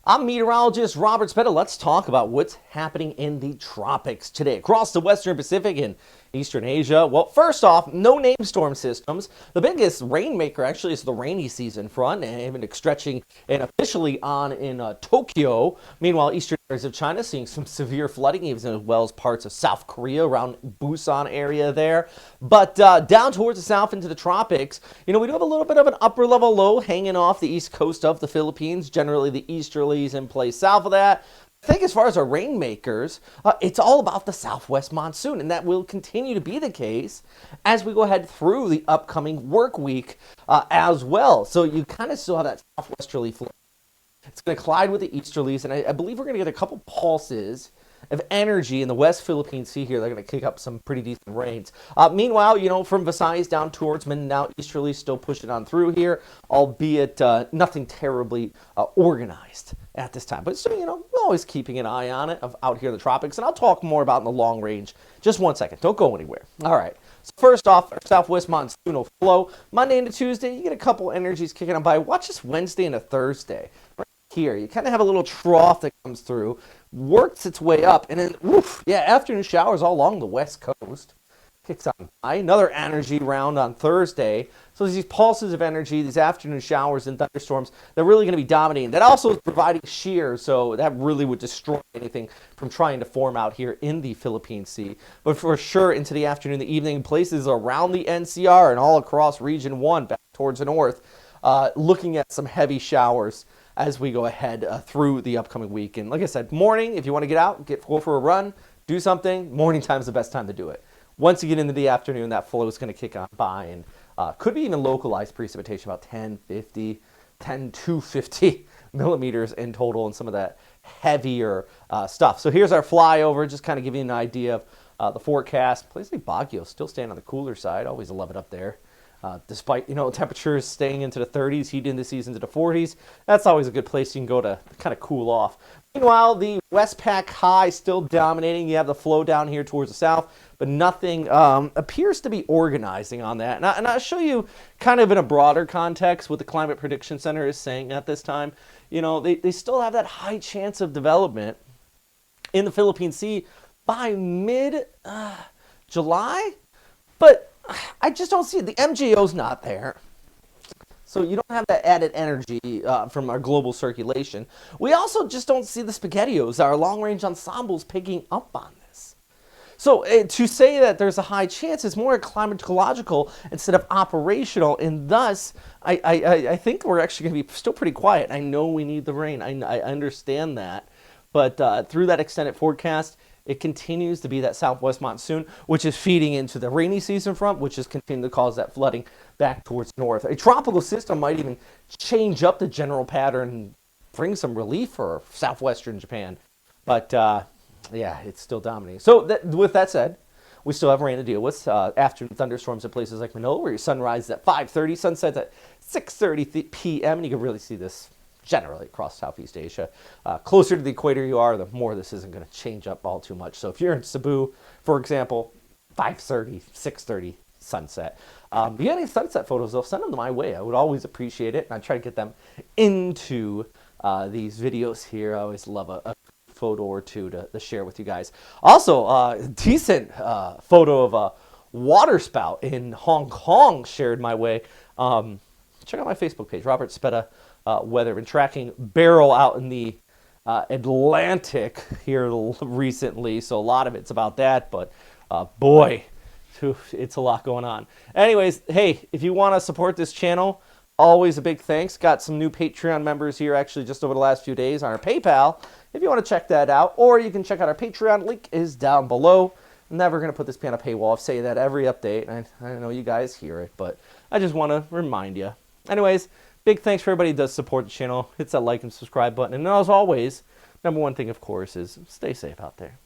I'm meteorologist Robert Spetta. Let's talk about what's happening in the tropics today across the Western Pacific and Eastern Asia. Well, first off, no name storm systems. The biggest rainmaker actually is the rainy season front, and even stretching and officially on in Tokyo. Meanwhile, eastern areas of China seeing some severe flooding, even as well as parts of South Korea around Busan area there. But down towards the south into the tropics, we do have a little bit of an upper level low hanging off the east coast of the Philippines. Generally, the easterlies in place south of that. I think as far as our rainmakers, it's all about the southwest monsoon, and that will continue to be the case as we go ahead through the upcoming work week as well. So you kind of still have that southwesterly flow. It's going to collide with the easterlies, and I believe we're going to get a couple pulses of energy in the West Philippine Sea here. They're going to kick up some pretty decent rains. Meanwhile, from Visayas down towards Mindanao, easterly still pushing on through here, albeit nothing terribly organized at this time. But still, we're always keeping an eye on it out here in the tropics, and I'll talk more about in the long range. Just one second. Don't go anywhere. All right. So first off, our southwest monsoonal flow. Monday into Tuesday, you get a couple energies kicking on by. Watch this Wednesday into Thursday. Here, you kind of have a little trough that comes through, works its way up, and then, afternoon showers all along the west coast. Kicks on by. Another energy round on Thursday. So these pulses of energy, these afternoon showers and thunderstorms, they're really going to be dominating. That also is providing shear, so that really would destroy anything from trying to form out here in the Philippine Sea. But for sure, into the afternoon, the evening, places around the NCR and all across Region 1 back towards the north, looking at some heavy showers as we go ahead through the upcoming week. And like I said, morning, if you want to get out, go for a run, do something, morning time is the best time to do it. Once you get into the afternoon, that flow is going to kick on by, and could be even localized precipitation, about 10 to 50 millimeters in total, and some of that heavier stuff. So here's our flyover, just kind of giving you an idea of the forecast. Places like Baguio still staying on the cooler side. Always love it up there. Despite, temperatures staying into the 30s, heat indices into the 40s, that's always a good place you can go to kind of cool off. Meanwhile, the Westpac high still dominating. You have the flow down here towards the south, but nothing appears to be organizing on that. And I'll show you kind of in a broader context what the Climate Prediction Center is saying at this time. They still have that high chance of development in the Philippine Sea by mid-July, but I just don't see it. The MJO's not there. So you don't have that added energy from our global circulation. We also just don't see the SpaghettiOs, our long-range ensembles, picking up on this. So to say that there's a high chance is more climatological instead of operational, and thus I think we're actually going to be still pretty quiet. I know we need the rain. I understand that. But through that extended forecast, it continues to be that southwest monsoon, which is feeding into the rainy season front, which is continuing to cause that flooding back towards north. A tropical system might even change up the general pattern and bring some relief for southwestern Japan. But, it's still dominating. So with that said, we still have rain to deal with. Afternoon thunderstorms at places like Manila, where your sunrise is at 5:30, sunset's at 6:30 p.m., and you can really see this generally across Southeast Asia. Closer to the equator you are, the more this isn't going to change up all too much. So if you're in Cebu, for example, 5:30, 6:30 sunset. If you have any sunset photos, though, send them my way. I would always appreciate it, and I try to get them into these videos here. I always love a photo or two to share with you guys. Also, decent photo of a water spout in Hong Kong shared my way. Check out my Facebook page, Robert Spetta Weather. Been tracking Beryl out in the Atlantic here recently, so a lot of it's about that, but boy, it's a lot going on. Anyways, hey, if you want to support this channel, always a big thanks. Got some new Patreon members here actually just over the last few days on our PayPal, if you want to check that out, or you can check out our Patreon. Link is down below. I'm never going to put this behind a paywall. I say that every update. I know you guys hear it, but I just want to remind you. Anyways, big thanks for everybody who does support the channel. Hit that like and subscribe button. And as always, number one thing, of course, is stay safe out there.